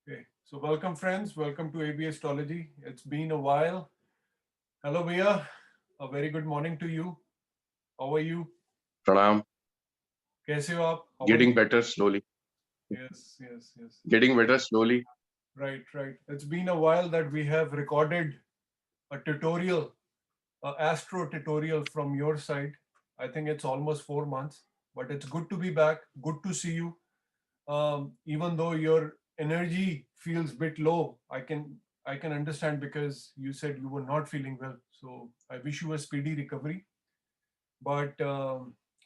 Okay, so welcome friends, welcome to AB Astrology. It's been a while. Hello Bhaiya, a very good morning to you. How are you? Pranam, कैसे हो आप? How are getting you? better slowly. Yes, yes, yes. Getting better slowly. Right, right. It's been a while that we have recorded a tutorial, a astro tutorial from your side. I think it's almost 4 months, but it's good to be back. Good to see you. Even though your energy feels bit low, I can understand because you said you were not feeling well. So I wish you a speedy recovery. But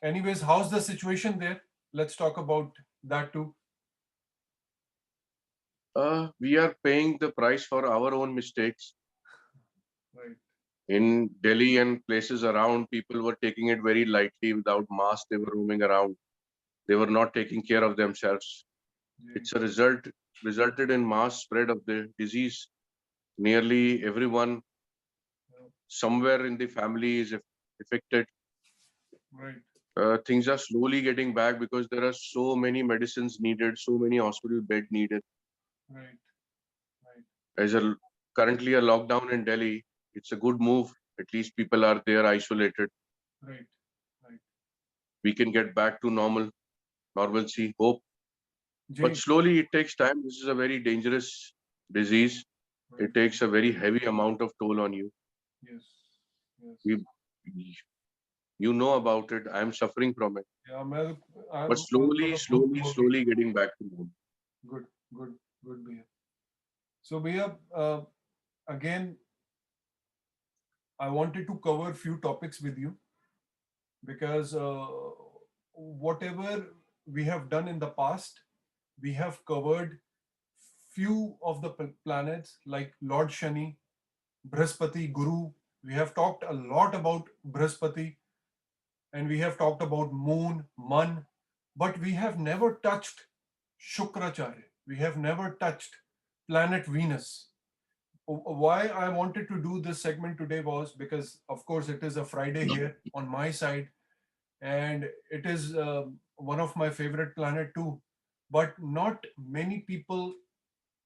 anyways, how's the situation there? Let's talk about that too. We are paying the price for our own mistakes. Right. In Delhi and places around, people were taking it very lightly without masks. They were roaming around. They were not taking care of themselves. Ji. It's a result resulted in mass spread of the disease. Nearly everyone Yeah. somewhere in the family is affected. Right. Things are slowly getting back because there are so many medicines needed, so many hospital bed needed. Right. Right. As a currently a lockdown in Delhi, it's a good move. At least people are there isolated. Right. Right. We can get back to normalcy, hope. But Ji. slowly it takes time. This is a very dangerous disease. Right. It takes a very heavy amount of toll on you. Yes. Yes. You, you know about it. I'm suffering from it. Yeah, But I'm slowly, gonna talk slowly, about it. slowly getting back to normal. Good. Good. Good. Bhaiya. So Bhaiya, again, I wanted to cover a few topics with you because whatever we have done in the past, we have covered few of the planets like Lord Shani, Brihaspati, Guru. We have talked a lot about Brihaspati and we have talked about Moon, Man, but we have never touched Shukracharya. We have never touched planet Venus. Why I wanted to do this segment today was because, of course, it is a Friday here on my side, and it is one of my favorite planet too. But not many people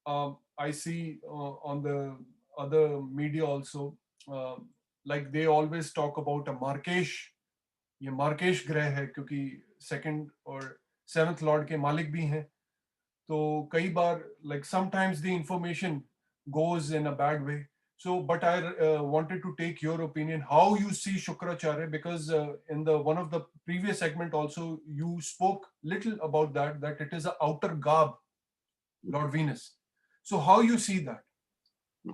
I see on the other media also, like they always talk about a Markesh. ये मार्केश ग्रह है क्योंकि second और seventh Lord के मालिक भी हैं तो कई बार like sometimes the information goes in a bad way. So but I wanted to take your opinion how you see Shukracharya because in the one of the previous segment also you spoke little about that it is a outer garb Lord Venus. So how you see that,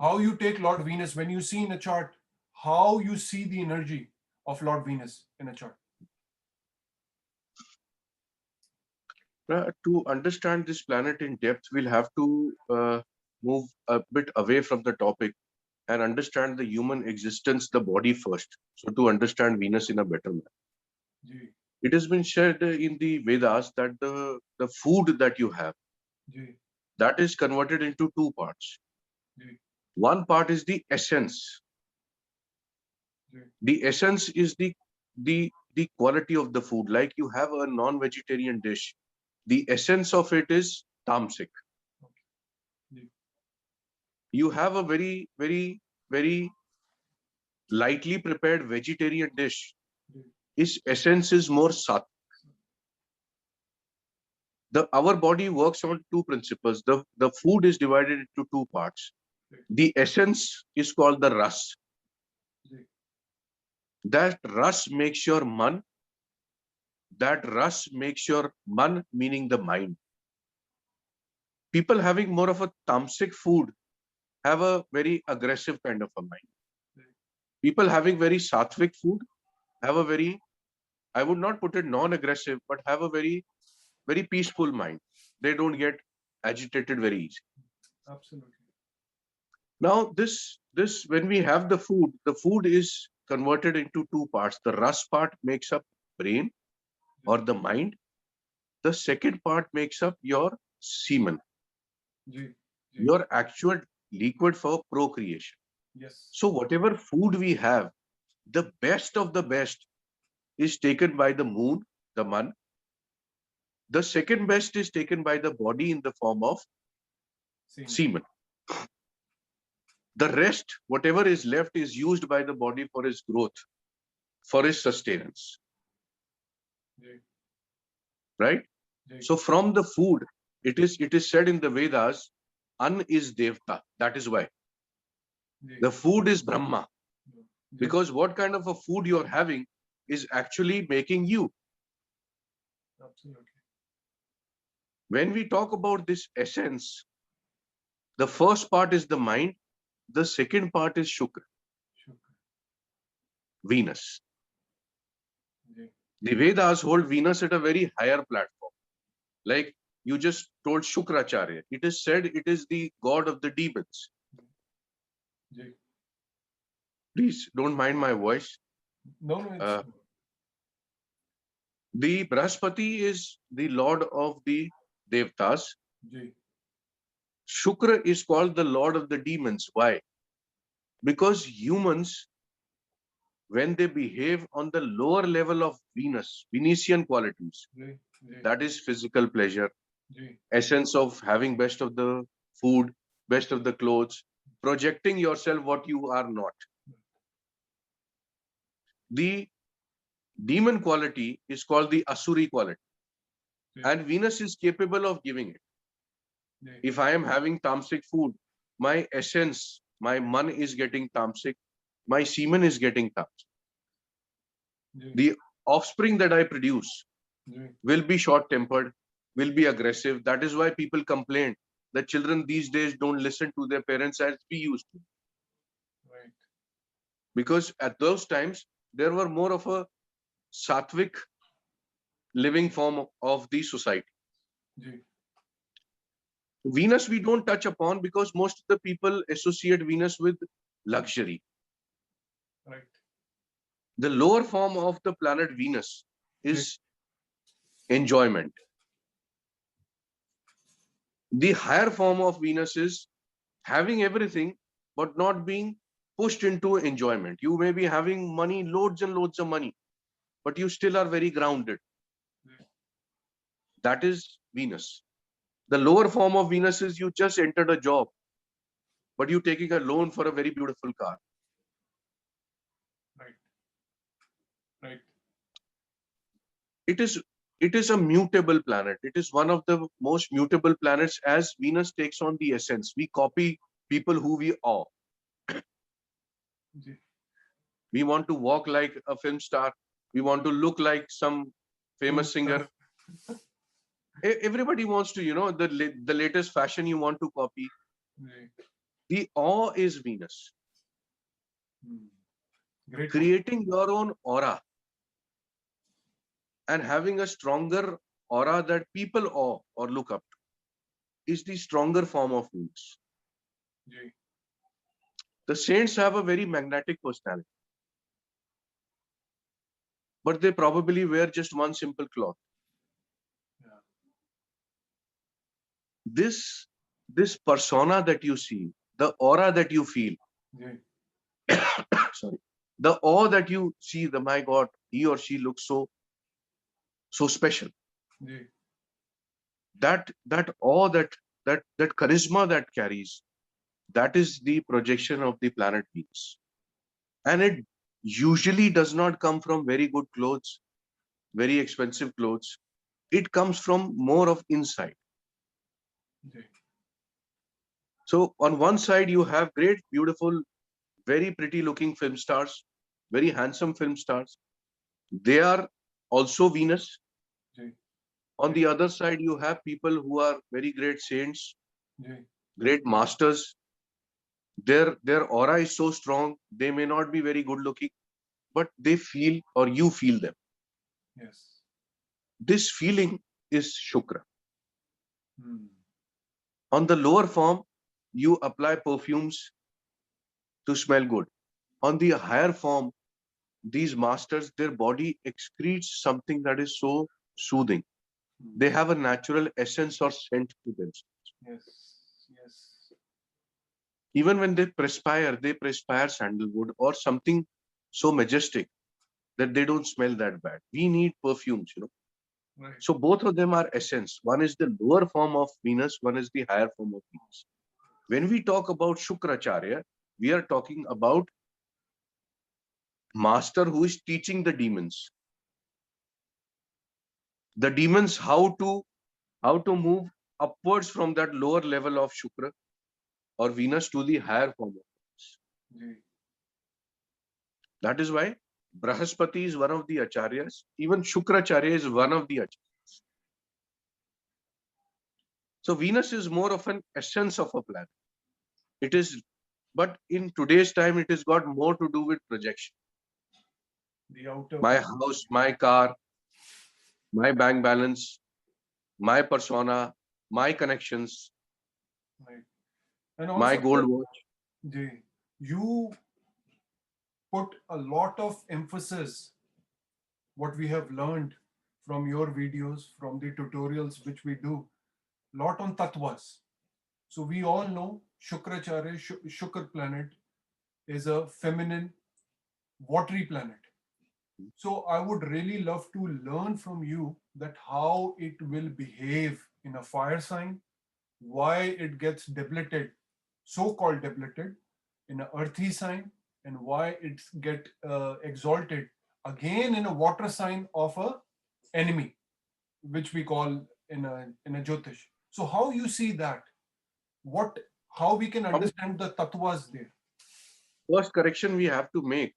how you take Lord Venus when you see in a chart, how you see the energy of Lord Venus in a chart. To understand this planet in depth, we'll have to move a bit away from the topic and understand the human existence, the body first. So to understand Venus in a better manner. जी It has been said in the Vedas that the food that you have, जी that is converted into two parts. जी One part is the essence. जी The essence is the quality of the food. Like you have a non-vegetarian dish, the essence of it is tamasic. Okay जी You have a very lightly prepared vegetarian dish. जी Its essence is more sat. The our body works on two principles. The food is divided into two parts. जी The essence is called the ras. जी That ras makes your man. That ras makes your man, meaning the mind. People having more of a tamasic food have a very aggressive kind of a mind. जी People having very sattvic food have a very, I would not put it non-aggressive, but have a very peaceful mind. They don't get agitated very easy. absolutely Now, this when we have the food is converted into two parts. The rust part makes up brain जी or the mind. The second part makes up your semen, जी जी your actual liquid for procreation. Yes So whatever food we have, the best of the best is taken by the moon, the man. The second best is taken by the body in the form of semen. The rest, whatever is left, is used by the body for its growth, for its sustenance. Ji. Right? Ji. So from the food, it is said in the Vedas, An is Devta. That is why. Ji. The food is Brahma. Ji. Because what kind of a food you are having is actually making you. Absolutely. When we talk about this essence, the first part is the mind, the second part is Shukra, Shukra. Venus. Ji. The Vedas hold Venus at a very higher platform. Like you just told Shukracharya, it is said it is the god of the demons. Ji. Please don't mind my voice. No, no, Uh, it's The Brahaspati is the lord of the Devtas. Ji. Shukra is called the lord of the demons. Why? Because humans, when they behave on the lower level of Venus, Venetian qualities, Ji. Ji. that is physical pleasure, Ji. essence of having best of the food, best of the clothes, projecting yourself what you are not. The demon quality is called the Asuri quality, Ji. and Venus is capable of giving it. Ji. If I am having tamasic food, my essence, my man is getting tamasic, my semen is getting tamasic. Ji. The offspring that I produce Ji. will be short-tempered, will be aggressive. That is why people complain that children these days don't listen to their parents as we used to. Right. Because at those times, there were more of a sattvic living form of the society. Ji. Venus we don't touch upon because most of the people associate Venus with luxury. Right. The lower form of the planet Venus is enjoyment. The higher form of Venus is having everything but not being pushed into enjoyment. You may be having money, loads and loads of money, but you still are very grounded. That is Venus. The lower form of Venus is you just entered a job, but you're taking a loan for a very beautiful car. Right. Right. It is a mutable planet. It is one of the most mutable planets as Venus takes on the essence. We copy people who we are. Ji. We want to walk like a film star. We want to look like some famous singer. Everybody wants to, the latest fashion you want to copy. Ji. The awe is Venus. Great. Creating your own aura and having a stronger aura that people awe or look up to is the stronger form of Venus. Ji. The saints have a very magnetic personality, but they probably wear just one simple cloth. Yeah. This persona that you see, the aura that you feel, Ji. sorry, the awe that you see, the my God, he or she looks so special. Ji. That awe, that charisma that carries, that is the projection of the planet Venus. And it usually does not come from very good clothes, very expensive clothes. It comes from more of inside. Ji. So on one side, you have great, beautiful, very pretty looking film stars, very handsome film stars. They are also Venus. Ji. On the other side, you have people who are very great saints, Ji. great masters. Their aura is so strong. They may not be very good looking, but they feel or you feel them. Yes. This feeling is Shukra. Hmm. On the lower form, you apply perfumes to smell good. On the higher form, these masters, their body excretes something that is so soothing. They have a natural essence or scent to them. Yes. Yes. Even when they perspire sandalwood or something so majestic that they don't smell that bad. We need perfumes, Right. So both of them are essence. One is the lower form of Venus, one is the higher form of Venus. When we talk about Shukracharya, we are talking about master who is teaching the demons. The demons how to move upwards from that lower level of Shukra or Venus to the higher form of Venus. जी, That is why Brahaspati is one of the acharyas. Even Shukracharya is one of the acharyas. So Venus is more of an essence of a planet. It is, but in today's time, it has got more to do with projection. the outer. My house, my car, my bank balance, my persona, my connections, Right. And my also, gold watch. जी, you put a lot of emphasis, what we have learned from your videos, from the tutorials which we do, lot on tattvas. So we all know Shukracharya, Shukr planet is a feminine, watery planet. So I would really love to learn from you that how it will behave in a fire sign, why it gets depleted, so-called depleted in an earthy sign, and why it get exalted again in a water sign of a enemy, which we call in a Jyotish. So how you see that? What how we can How- understand the tattvas there? First correction we have to make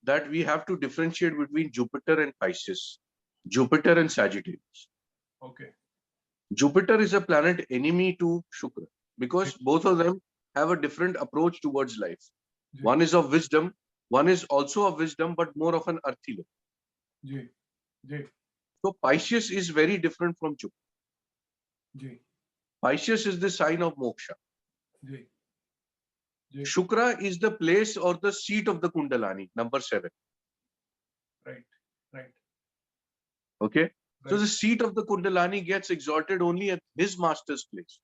that we have to differentiate between Jupiter and Pisces, Jupiter and Sagittarius. Okay. Jupiter is a planet enemy to Shukra because both of them have a different approach towards life. जी, One is of wisdom, one is also of wisdom, but more of an earthy level. जी, जी, So Pisces is very different from Jupiter. जी, Pisces is the sign of moksha. जी, जी. Shukra is the place or the seat of the Kundalani, number 7. Right, right, Okay. So right. the seat of the Kundalani gets exalted only at his master's place.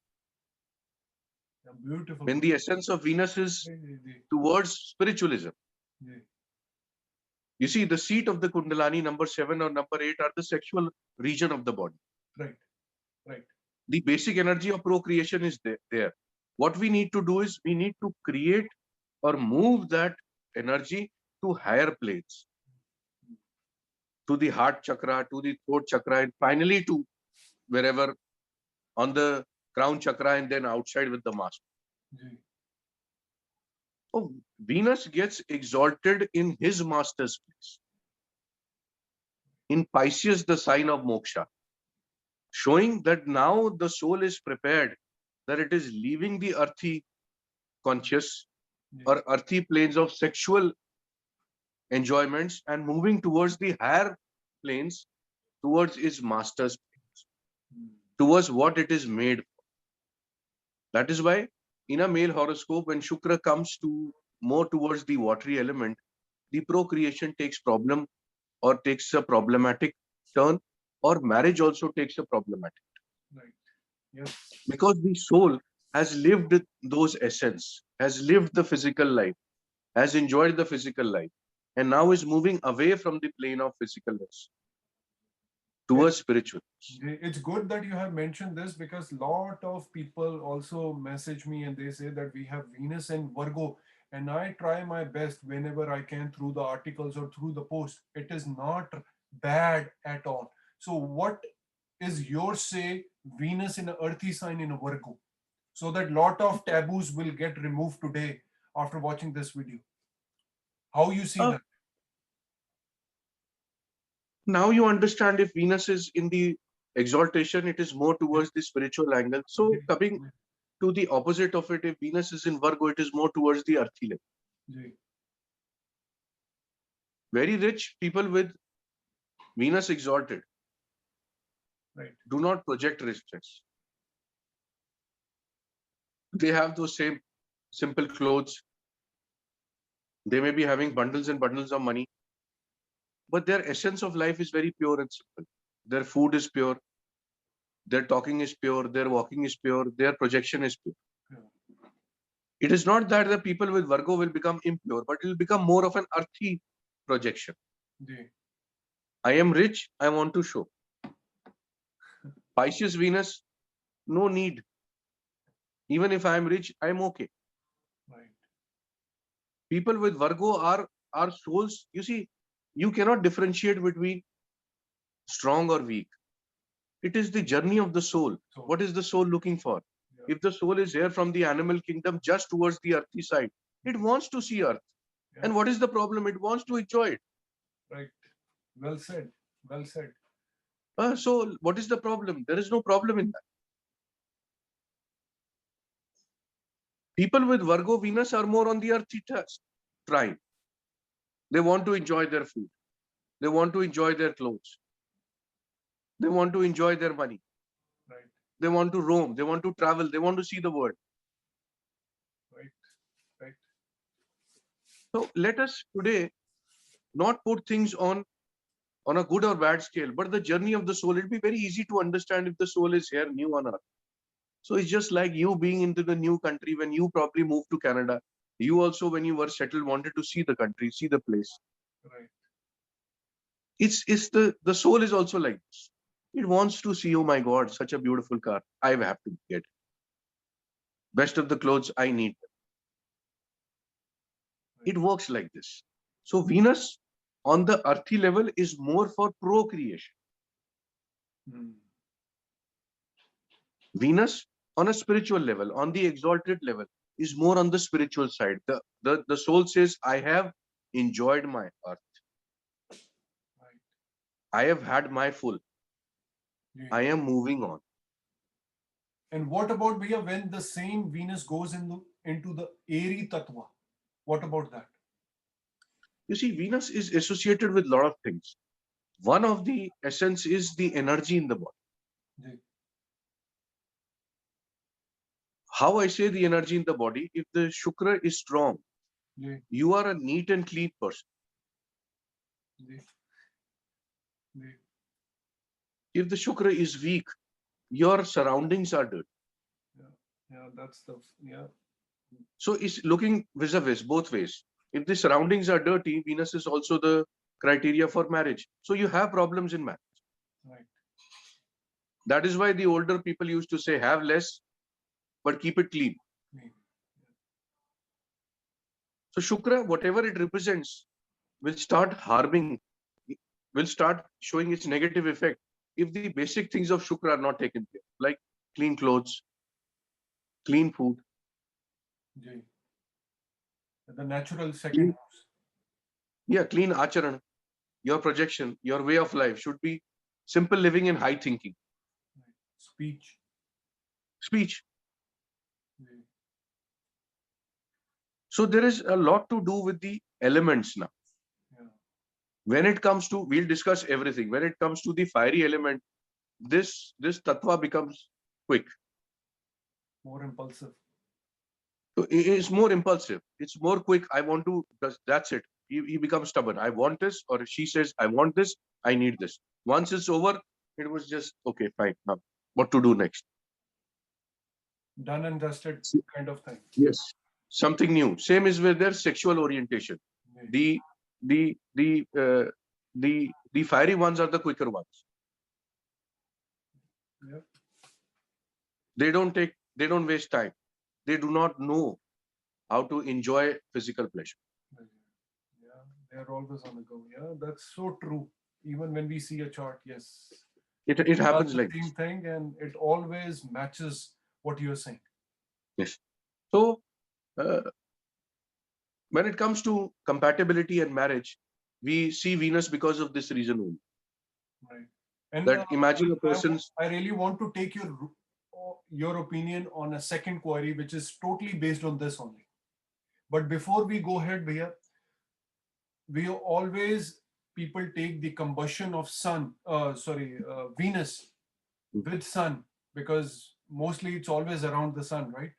Yeah, beautiful. When the essence of Venus is जी, जी, जी, towards spiritualism. जी. You see, the seat of the Kundalani, number 7 or number 8, are the sexual region of the body. Right, right. The basic energy of procreation is there. What we need to do is we need to create or move that energy to higher planes, to the heart chakra, to the throat chakra, and finally to wherever on the crown chakra and then outside with the master. जी, So Venus gets exalted in his master's place. In Pisces, the sign of moksha, showing that now the soul is prepared, that it is leaving the earthy conscious जी. or earthy planes of sexual enjoyments and moving towards the higher planes, towards its master's planes, Hmm. towards what it is made for. That is why in a male horoscope, when Shukra comes to more towards the watery element, the procreation takes problem or takes a problematic turn, or marriage also takes a problematic, Right. Yes. because the soul has lived those essence, has lived the physical life, has enjoyed the physical life, and now is moving away from the plane of physicalness towards spiritual. It's good that you have mentioned this because lot of people also message me and they say that we have Venus and Virgo, and I try my best whenever I can through the articles or through the post. It is not bad at all. So what is your say Venus in a earthy sign in a Virgo? So that lot of taboos will get removed today after watching this video. How you see Uh, that? Now you understand, if Venus is in the exaltation, it is more towards the spiritual angle. So coming to the opposite of it, if Venus is in Virgo, it is more towards the earthy level. जी, Very rich people with Venus exalted right. do not project richness. They have those same simple clothes. They may be having bundles and bundles of money, but their essence of life is very pure and simple. Their food is pure, their talking is pure, their walking is pure, their projection is pure. Yeah. It is not that the people with Virgo will become impure, but it will become more of an earthy projection. जी, I am rich, I want to show. Pisces Venus, no need. Even if I am rich, I am okay. Right. People with Virgo are souls. You see, you cannot differentiate between strong or weak. It is the journey of the soul. So, What is the soul looking for? yeah, If the soul is here from the animal kingdom just towards the earthly side, it wants to see earth. yeah, And what is the problem? It wants to enjoy it. right. Well said. Well said. So what is the problem? There is no problem in that. People with Virgo Venus are more on the earthly trine. They want to enjoy their food. They want to enjoy their clothes. They want to enjoy their money. Right. They want to roam. They want to travel. They want to see the world. Right. Right. So let us today not put things on a good or bad scale, but the journey of the soul. It'll be very easy to understand if the soul is here new on earth. So it's just like you being into the new country when you probably moved to Canada. You also, when you were settled, wanted to see the country, see the place. Right. It's the soul is also like this. It wants to see, oh my God, such a beautiful car. I have to get best of the clothes I need. It works like this. So Venus on the earthy level is more for procreation. Hmm. Venus on a spiritual level, on the exalted level, is more on the spiritual side. The soul says, I have enjoyed my earth. Right. I have had my full. Yeah. I am moving on. And what about Bhaiya, when the same Venus goes into the Airy Tattva? What about that? You see, Venus is associated with a lot of things. One of the essence is the energy in the body. Yeah. How I say the energy in the body, if the Shukra is strong, Yeah. you are a neat and clean person. Yeah. Yeah. If the Shukra is weak, your surroundings are dirty. Yeah. That's the, yeah. So it's looking vis-a-vis, both ways. If the surroundings are dirty, Venus is also the criteria for marriage. So you have problems in marriage. Right. That is why the older people used to say, have less, but keep it clean. Yeah. So Shukra, whatever it represents, will start harming, will start showing its negative effect if the basic things of Shukra are not taken care, like clean clothes, clean food. Yeah. The natural second Clean, house. yeah, clean acharan, your projection, your way of life should be simple living and high thinking. Right. Speech. Speech. Yeah. So there is a lot to do with the elements now. Yeah. When it comes to, we'll discuss everything. When it comes to the fiery element, this tattva becomes quick. More impulsive. So it's more impulsive. It's more quick. I want to, that's it. He becomes stubborn. I want this, or she says, I want this, I need this. Once it's over, it was just, okay, fine. Now, what to do next? Done and dusted kind of thing. Yes. Something new. Same is with their sexual orientation. Yeah. The fiery ones are the quicker ones. Yeah. They don't waste time. They do not know how to enjoy physical pleasure. Yeah. They're always on the go. Yeah. That's so true. Even when we see a chart, yes. It Does happens the like same this. thing and it always matches what you're saying. Yes. So when it comes to compatibility and marriage, we see Venus because of this reason only. Right. And That imagine a person's. I really want to take your opinion on a second query, which is totally based on this only. But before we go ahead, Bhaiya, we always people take the combustion of Venus with sun, because mostly it's always around the sun, right?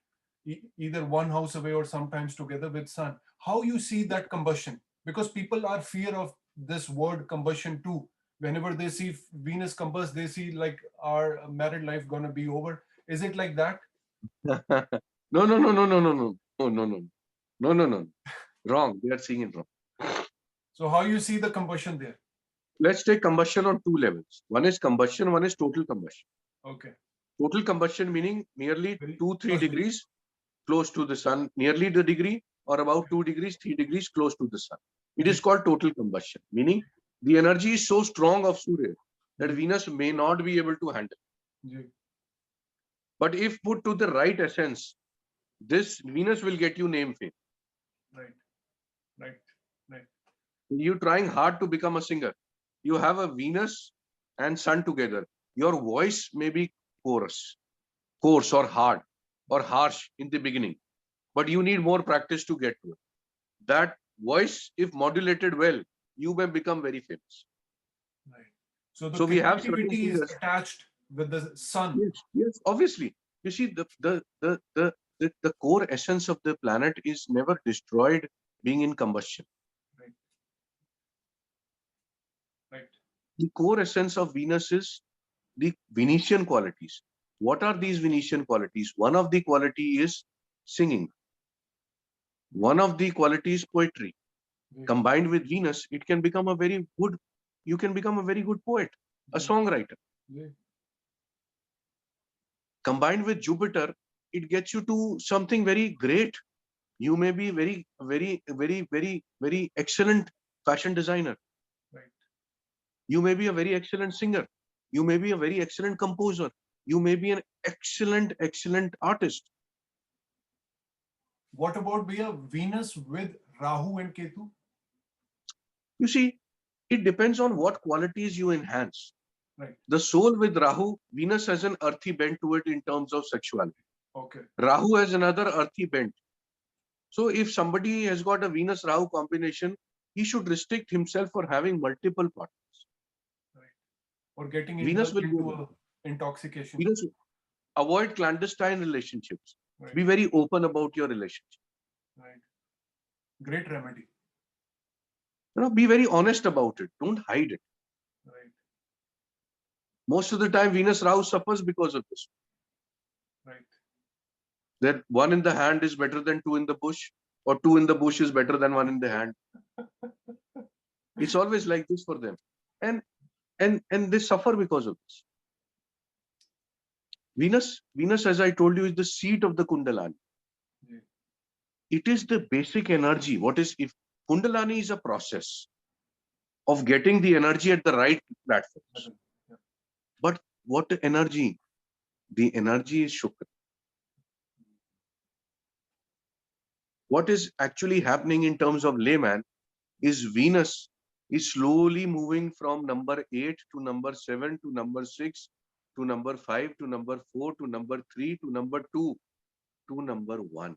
Either one house away or sometimes together with sun. How you see that combustion? Because people are fear of this word combustion too. Whenever they see Venus combust, they see like our married life gonna be over. Is it like that? No, no, no, no, no, no, no, no, no, no, no, no, no. Wrong. They are seeing it wrong. So how you see the combustion there? Let's take combustion on two levels. One is combustion, one is total combustion. Okay. Total combustion meaning nearly Very 2-3 first degrees close to the sun, nearly the degree, or about 2 degrees, 3 degrees close to the sun. It is called total combustion, meaning the energy is so strong of Surya that Venus may not be able to handle. जी, But if put to the right essence, this Venus will get you name fame. right, right, right. You trying hard to become a singer. You have a Venus and Sun together. Your voice may be coarse or hard or harsh in the beginning, but you need more practice to get to it. That voice, if modulated well, you may become very famous. Right. So the So we have certain creativity is singers. attached with the sun. Yes, yes, obviously. You see, the core essence of the planet is never destroyed being in combustion. Right. Right. The core essence of Venus is the Venetian qualities. What are these Venetian qualities? One of the quality is singing. One of the qualities poetry. जी, Combined with Venus, it can become a very good, you can become a very good poet, a जी, songwriter. जी, Combined with Jupiter, it gets you to something very great. You may be very excellent fashion designer. right. You may be a very excellent singer. You may be a very excellent composer. You may be an excellent artist. What about Bhaiya Venus with Rahu and Ketu? You see, it depends on what qualities you enhance. Right. The soul with Rahu, Venus has an earthy bent to it in terms of sexuality. Okay. Rahu has another earthy bent. So if somebody has got a Venus Rahu combination, he should restrict himself for having multiple partners. Right. Or getting Venus indulged will go into well. a intoxication. Venus avoid clandestine relationships. Right. Be very open about your relationship. Right. Great remedy. Be very honest about it. Don't hide it. Right. Most of the time, Venus Rahu suffers because of this. Right. That one in the hand is better than two in the bush, or two in the bush is better than one in the hand. It's always like this for them, and they suffer because of this. Venus, as I told you, is the seat of the Kundalani. जी, It is the basic energy. What is if Kundalani is a process of getting the energy at the right platforms. Yeah. But what energy? The energy is Shukra. What is actually happening in terms of layman is Venus is slowly moving from number 8 to number 7 to number 6 to number 5 to number 4 to number 3 to number 2 to number 1.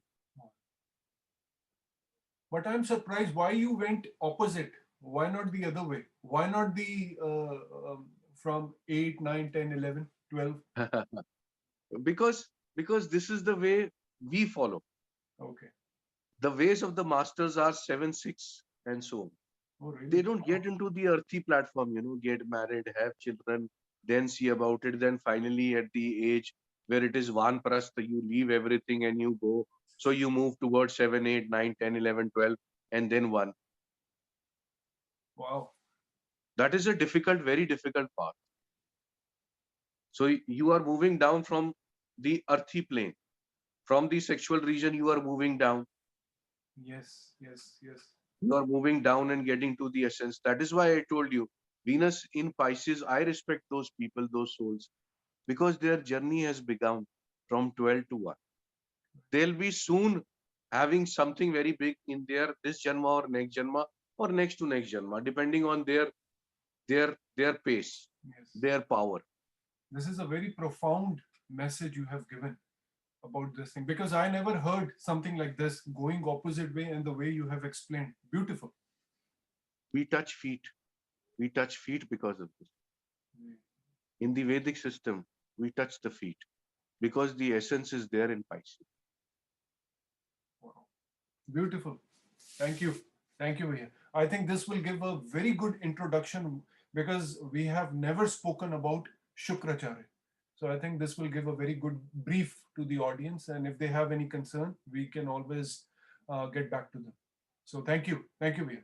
But I'm surprised why you went opposite. Why not the other way? Why not the from 8, 9, 10, 11, 12? because this is the way we follow. Okay. The ways of the masters are 7, 6 and so on. Oh, really? They don't get into the earthy platform, get married, have children, then see about it. Then finally at the age where it is Vanprastha, you leave everything and you go. So you move towards 7, 8, 9, 10, 11, 12, and then 1. Wow. That is a difficult, very difficult path. So you are moving down from the earthy plane. From the sexual region, you are moving down. Yes, yes, yes. You are moving down and getting to the essence. That is why I told you, Venus in Pisces, I respect those people, those souls, because their journey has begun from 12 to 1. They'll be soon having something very big in their this Janma or next to next Janma, depending on their pace, Yes. their power. This is a very profound message you have given about this thing because I never heard something like this going opposite way and the way you have explained. Beautiful. We touch feet. We touch feet because of this. In the Vedic system, we touch the feet because the essence is there in Pisces. Wow. Beautiful. Thank you. Thank you, Bhaiya. I think this will give a very good introduction because we have never spoken about Shukracharya. So I think this will give a very good brief to the audience. And if they have any concern, we can always get back to them. So thank you. Thank you, Bhaiya.